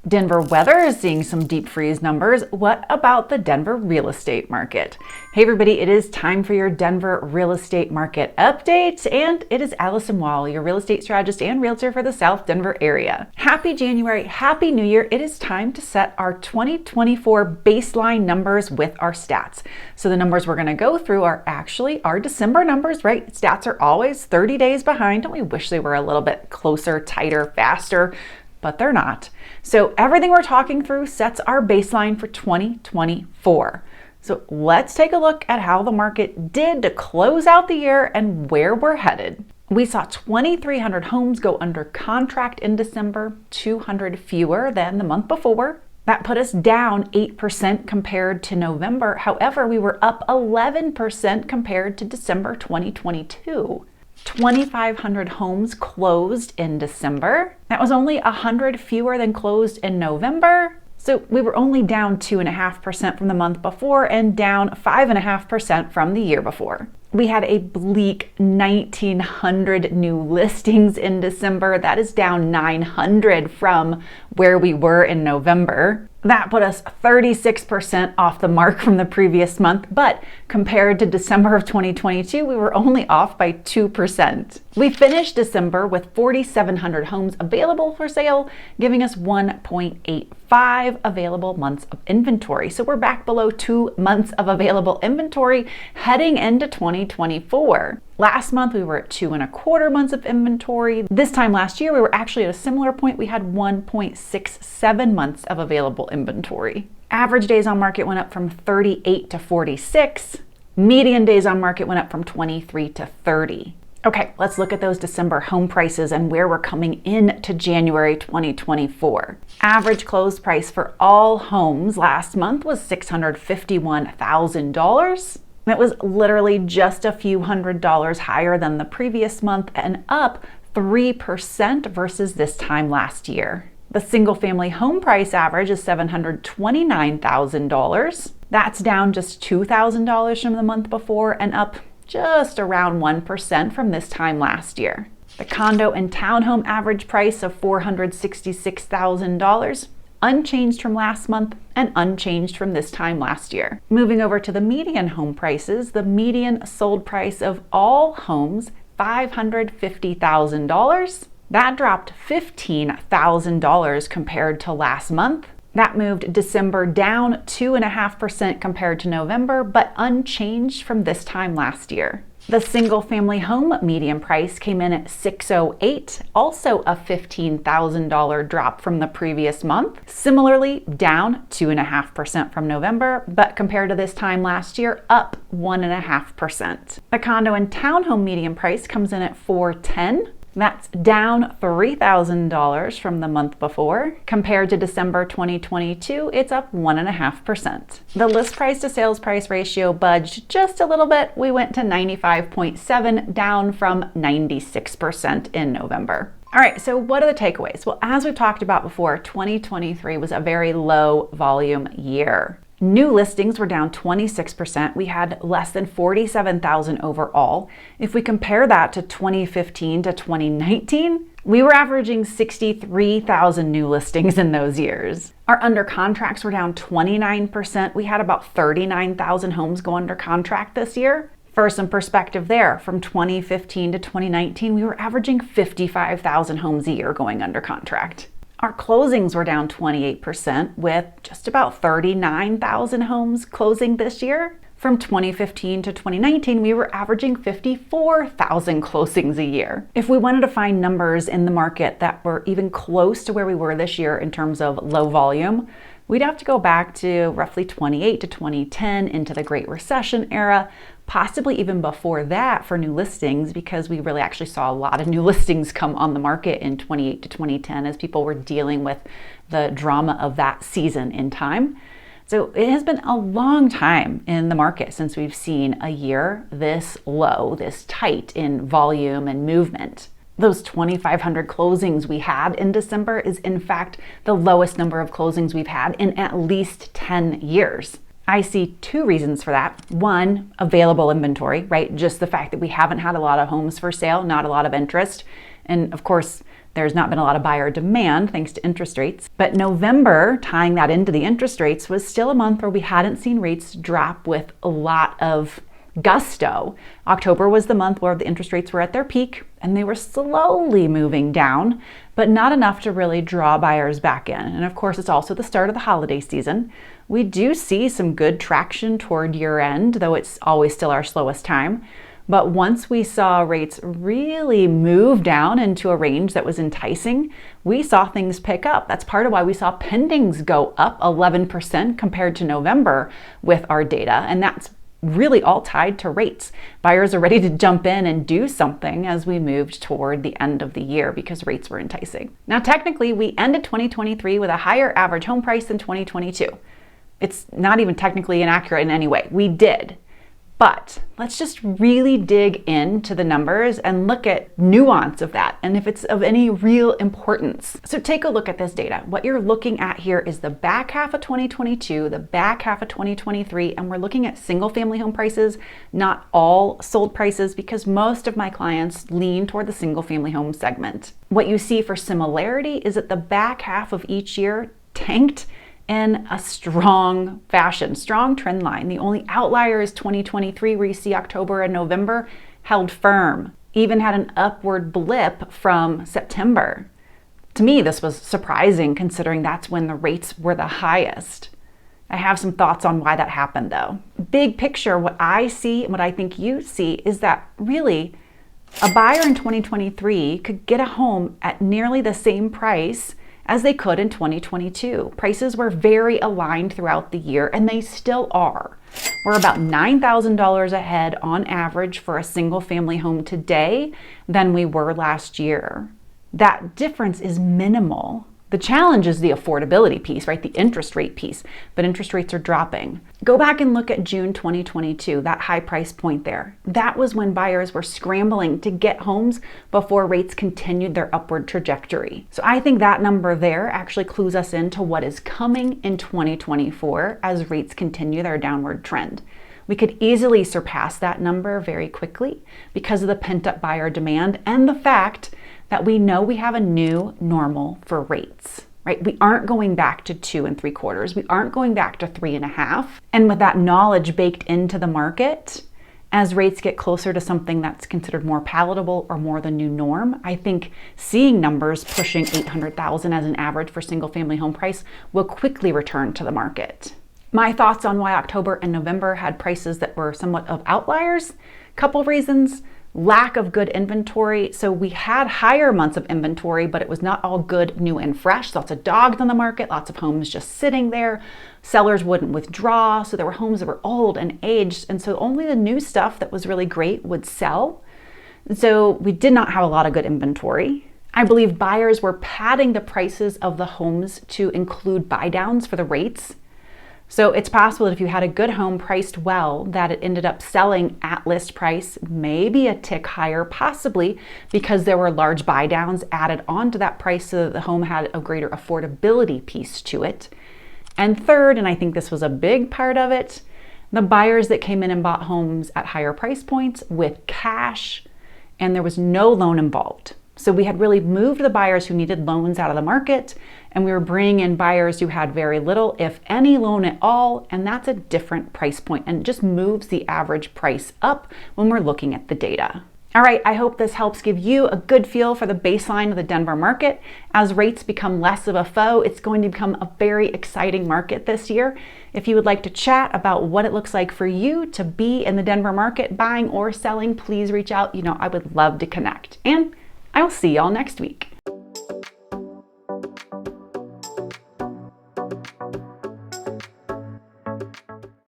Denver weather is seeing some deep freeze numbers. What about the Denver real estate market? Hey everybody, it is time for your Denver real estate market update, and it is Alyson, your real estate strategist and realtor for the South Denver area. Happy January, happy New Year. It is time to set our 2024 baseline numbers with our stats. So the numbers we're going to go through are actually our December numbers, right? Stats are always 30 days behind, and we wish they were a little bit closer, tighter, faster, but they're not. So everything we're talking through sets our baseline for 2024. So let's take a look at how the market did to close out the year and where we're headed. We saw 2,300 homes go under contract in December, 200 fewer than the month before. That put us down 8% compared to November. However, we were up 11% compared to December 2022. 2,500 homes closed in December. That was only 100 fewer than closed in November. So we were only down 2.5% from the month before and down 5.5% from the year before. We had a bleak 1,900 new listings in December. That is down 900 from where we were in November. That put us 36% off the mark from the previous month, but compared to December of 2022, we were only off by 2%. We finished December with 4,700 homes available for sale, giving us 1.85 available months of inventory. So we're back below 2 months of available inventory heading into 2024. Last month, we were at 2.25 months of inventory. This time last year, we were actually at a similar point. We had 1.67 months of available inventory. Average days on market went up from 38 to 46. Median days on market went up from 23 to 30. Okay, let's look at those December home prices and where we're coming in to January 2024. Average closed price for all homes last month was $651,000. It was literally just a few $100s higher than the previous month and up 3% versus this time last year. The single family home price average is $729,000. That's down just $2,000 from the month before and up just around 1% from this time last year. The condo and townhome average price of $466,000, unchanged from last month and unchanged from this time last year. Moving over to the median home prices, the median sold price of all homes, $550,000. That dropped $15,000 compared to last month. That moved December down 2.5% compared to November, but unchanged from this time last year. The single family home median price came in at $608,000, also a $15,000 drop from the previous month. Similarly, down 2.5% from November, but compared to this time last year, up 1.5%. The condo and townhome median price comes in at $410,000. That's down $3,000 from the month before. Compared to December 2022, it's up 1.5%. The list price to sales price ratio budged just a little bit. We went to 95.7, down from 96% in November. All right, so what are the takeaways? Well, as we've talked about before, 2023 was a very low volume year. New listings were down 26%. We had less than 47,000 overall. If we compare that to 2015 to 2019, we were averaging 63,000 new listings in those years. Our under contracts were down 29%. We had about 39,000 homes go under contract this year. For some perspective there, from 2015 to 2019, we were averaging 55,000 homes a year going under contract. Our closings were down 28% with just about 39,000 homes closing this year. From 2015 to 2019, we were averaging 54,000 closings a year. If we wanted to find numbers in the market that were even close to where we were this year in terms of low volume, we'd have to go back to roughly 28 to 2010 into the Great Recession era, possibly even before that for new listings, because we really actually saw a lot of new listings come on the market in 28 to 2010 as people were dealing with the drama of that season in time. So it has been a long time in the market since we've seen a year this low, this tight in volume and movement. Those 2,500 closings we had in December is in fact the lowest number of closings we've had in at least 10 years. I see two reasons for that. One, available inventory, right? Just the fact that we haven't had a lot of homes for sale, not a lot of interest. And of course, There's not been a lot of buyer demand thanks to interest rates. But November, tying that into the interest rates, was still a month where we hadn't seen rates drop with a lot of gusto. October was the month where the interest rates were at their peak and they were slowly moving down, but not enough to really draw buyers back in. And of course, it's also the start of the holiday season. We do see some good traction toward year end, though it's always still our slowest time. But once we saw rates really move down into a range that was enticing, we saw things pick up. That's part of why we saw pendings go up 11% compared to November with our data. And that's really all tied to rates. Buyers are ready to jump in and do something as we moved toward the end of the year because rates were enticing. Now, technically, we ended 2023 with a higher average home price than 2022. It's not even technically inaccurate in any way. We did. But let's just really dig into the numbers and look at nuance of that and if it's of any real importance. So take a look at this data. What you're looking at here is the back half of 2022, the back half of 2023, and we're looking at single family home prices, not all sold prices, because most of my clients lean toward the single family home segment. What you see for similarity is that the back half of each year tanked in a strong fashion, strong trend line. The only outlier is 2023, where you see October and November held firm, even had an upward blip from September. To me, this was surprising considering that's when the rates were the highest. I have some thoughts on why that happened though. Big picture, what I see and what I think you see is that really a buyer in 2023 could get a home at nearly the same price as they could in 2022. Prices were very aligned throughout the year, and they still are. We're about $9,000 ahead on average for a single family home today than we were last year. That difference is minimal. The challenge is the affordability piece, right? The interest rate piece, but interest rates are dropping. Go back and look at June 2022, that high price point there. That was when buyers were scrambling to get homes before rates continued their upward trajectory. So I think that number there actually clues us into what is coming in 2024 as rates continue their downward trend. We could easily surpass that number very quickly because of the pent-up buyer demand and the fact that we know we have a new normal for rates, right? We aren't going back to 2 3/4. We aren't going back to 3.5. And with that knowledge baked into the market, as rates get closer to something that's considered more palatable or more the new norm, I think seeing numbers pushing $800,000 as an average for single family home price will quickly return to the market. My thoughts on why October and November had prices that were somewhat of outliers, couple reasons. Lack of good inventory. So we had higher months of inventory, but it was not all good, new and fresh. Lots of dogs on the market, lots of homes just sitting there. Sellers wouldn't withdraw. So there were homes that were old and aged. And so only the new stuff that was really great would sell. So we did not have a lot of good inventory. I believe buyers were padding the prices of the homes to include buy downs for the rates. So it's possible that if you had a good home priced well, that it ended up selling at list price, maybe a tick higher, possibly because there were large buy downs added onto that price so that the home had a greater affordability piece to it. And third, and I think this was a big part of it, the buyers that came in and bought homes at higher price points with cash, and there was no loan involved. So we had really moved the buyers who needed loans out of the market, and we were bringing in buyers who had very little, if any, loan at all, and that's a different price point, and it just moves the average price up when we're looking at the data. All right, I hope this helps give you a good feel for the baseline of the Denver market. As rates become less of a foe, it's going to become a very exciting market this year. If you would like to chat about what it looks like for you to be in the Denver market, buying or selling, please reach out. I would love to connect. And I will see y'all next week.